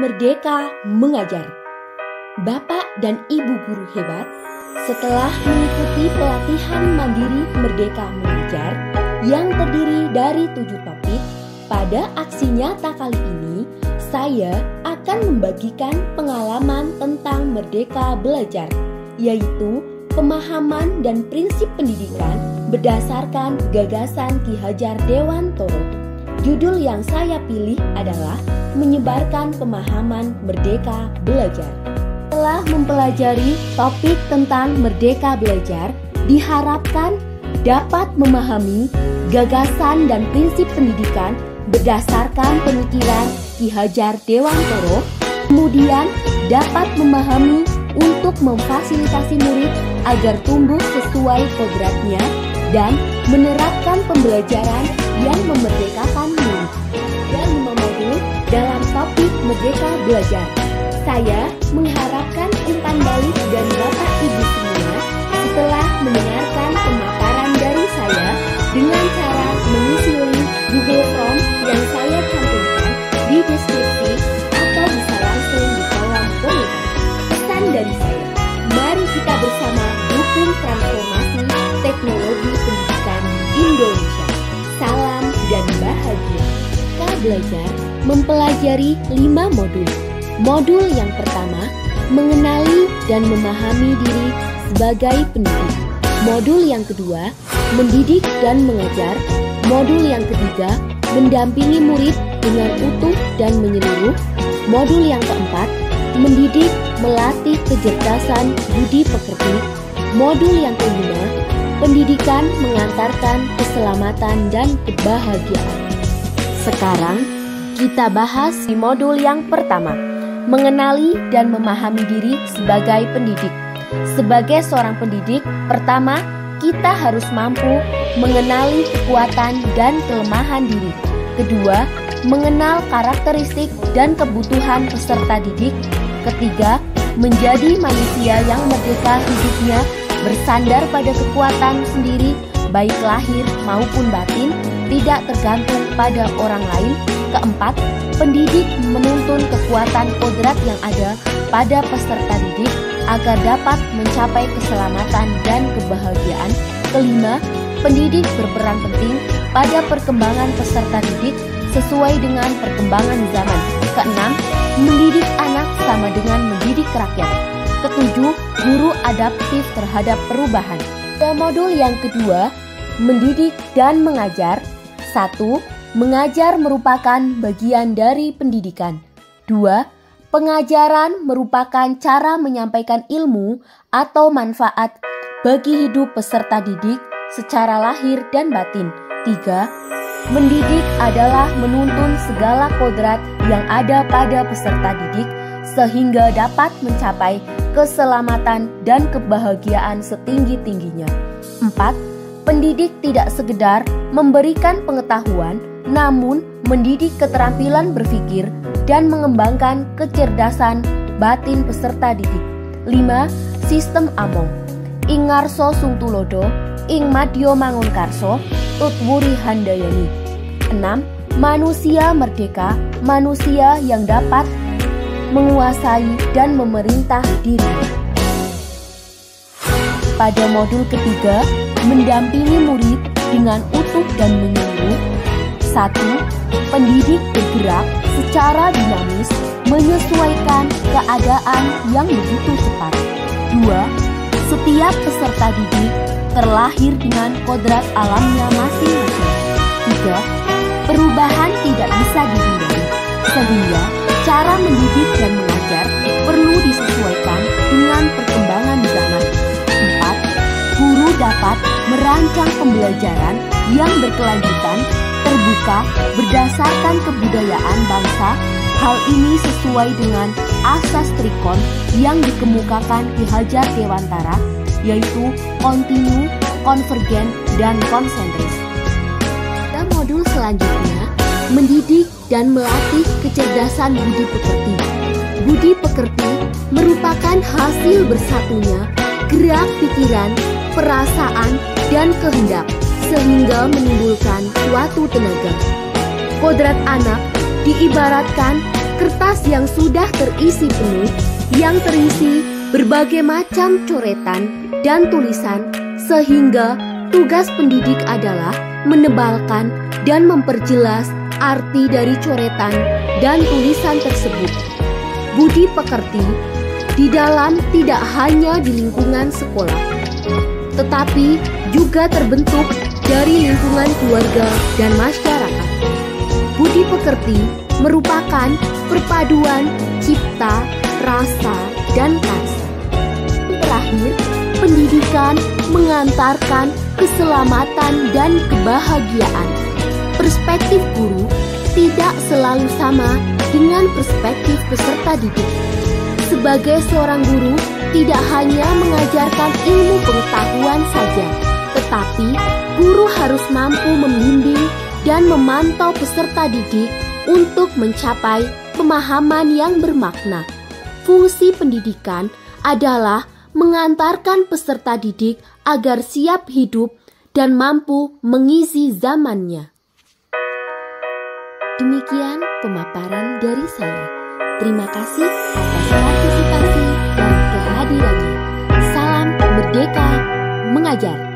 Merdeka Mengajar. Bapak dan Ibu guru hebat, setelah mengikuti pelatihan mandiri Merdeka Mengajar yang terdiri dari 7 topik, pada aksi nyata kali ini saya akan membagikan pengalaman tentang Merdeka Belajar, yaitu pemahaman dan prinsip pendidikan berdasarkan gagasan Ki Hajar Dewantoro. Judul yang saya pilih adalah Menyebarkan Pemahaman Merdeka Belajar. Setelah mempelajari topik tentang Merdeka Belajar, diharapkan dapat memahami gagasan dan prinsip pendidikan berdasarkan pemikiran Ki Hajar Dewantoro, kemudian dapat memahami untuk memfasilitasi murid agar tumbuh sesuai kodratnya dan menerapkan pembelajaran yang memerdekakan murid. Dan 5 modul dalam topik Merdeka Belajar. Saya mengharapkan umpan balik dari Bapak Ibu semua setelah mendengarkan pemaparan dari saya dengan cara mengisi link Google Form yang saya cantumkan di deskripsi atau bisa langsung di kolom komentar. Pesan dari saya, mari kita bersama dukung transformasi teknologi pendidikan Indonesia. Salam dan bahagia. Kita belajar mempelajari 5 modul. Modul yang pertama, mengenali dan memahami diri sebagai pendidik. Modul yang kedua, mendidik dan mengajar. Modul yang ketiga, mendampingi murid dengan utuh dan menyeluruh. Modul yang keempat, mendidik melatih kecerdasan budi pekerti. Modul yang kelima, pendidikan mengantarkan keselamatan dan kebahagiaan. Sekarang kita bahas di modul yang pertama, mengenali dan memahami diri sebagai pendidik. Sebagai seorang pendidik, pertama kita harus mampu mengenali kekuatan dan kelemahan diri. Kedua, mengenal karakteristik dan kebutuhan peserta didik. Ketiga, menjadi manusia yang merdeka hidupnya bersandar pada kekuatan sendiri, baik lahir maupun batin, tidak tergantung pada orang lain. Keempat, pendidik menuntun kekuatan kodrat yang ada pada peserta didik agar dapat mencapai keselamatan dan kebahagiaan. Kelima, pendidik berperan penting pada perkembangan peserta didik sesuai dengan perkembangan zaman. Keenam, mendidik anak sama dengan mendidik rakyat. Ketujuh, guru adaptif terhadap perubahan. Pada modul yang kedua, mendidik dan mengajar. 1. Mengajar merupakan bagian dari pendidikan. 2. Pengajaran merupakan cara menyampaikan ilmu atau manfaat bagi hidup peserta didik secara lahir dan batin. 3. Mendidik adalah menuntun segala kodrat yang ada pada peserta didik sehingga dapat mencapai keselamatan dan kebahagiaan setinggi-tingginya. 4. Pendidik tidak sekedar memberikan pengetahuan, namun mendidik keterampilan berpikir dan mengembangkan kecerdasan batin peserta didik. 5. Sistem Among. Ing ngarso sung tulodo, ing madya mangunkarso, tutwuri handayani. 6. Manusia merdeka, manusia yang dapat menguasai dan memerintah diri. Pada modul ketiga, mendampingi murid dengan utuh dan menyeluruh. 1. Pendidik bergerak secara dinamis menyesuaikan keadaan yang begitu cepat. 2. Setiap peserta didik terlahir dengan kodrat alamnya masing-masing. 3. Perubahan tidak bisa dihindari, sehingga cara mendidik dan mengajar perlu disesuaikan dengan perkembangan zaman. 4. Guru dapat merancang pembelajaran yang berkelanjutan, terbuka, berdasarkan kebudayaan bangsa. Hal ini sesuai dengan asas trikon yang dikemukakan Ki Hajar Dewantara, yaitu kontinu, konvergen, dan konsentris. Pada modul selanjutnya, mendidik dan melatih kecerdasan budi pekerti. Budi pekerti merupakan hasil bersatunya gerak pikiran, perasaan, dan kehendak sehingga menimbulkan suatu tenaga. Kodrat anak diibaratkan Kertas yang sudah terisi penuh, yang terisi berbagai macam coretan dan tulisan, sehingga tugas pendidik adalah menebalkan dan memperjelas arti dari coretan dan tulisan tersebut. Budi pekerti di dalam tidak hanya di lingkungan sekolah, tetapi juga terbentuk dari lingkungan keluarga dan masyarakat. Budi pekerti merupakan perpaduan cipta, rasa, dan karsa. Terakhir, pendidikan mengantarkan keselamatan dan kebahagiaan. Perspektif guru tidak selalu sama dengan perspektif peserta didik. Sebagai seorang guru, tidak hanya mengajarkan ilmu pengetahuan saja, tetapi guru harus mampu membimbing dan memantau peserta didik untuk mencapai pemahaman yang bermakna. Fungsi pendidikan adalah mengantarkan peserta didik agar siap hidup dan mampu mengisi zamannya. Demikian pemaparan dari saya. Terima kasih atas partisipasi dan kehadirannya. Salam Merdeka Mengajar.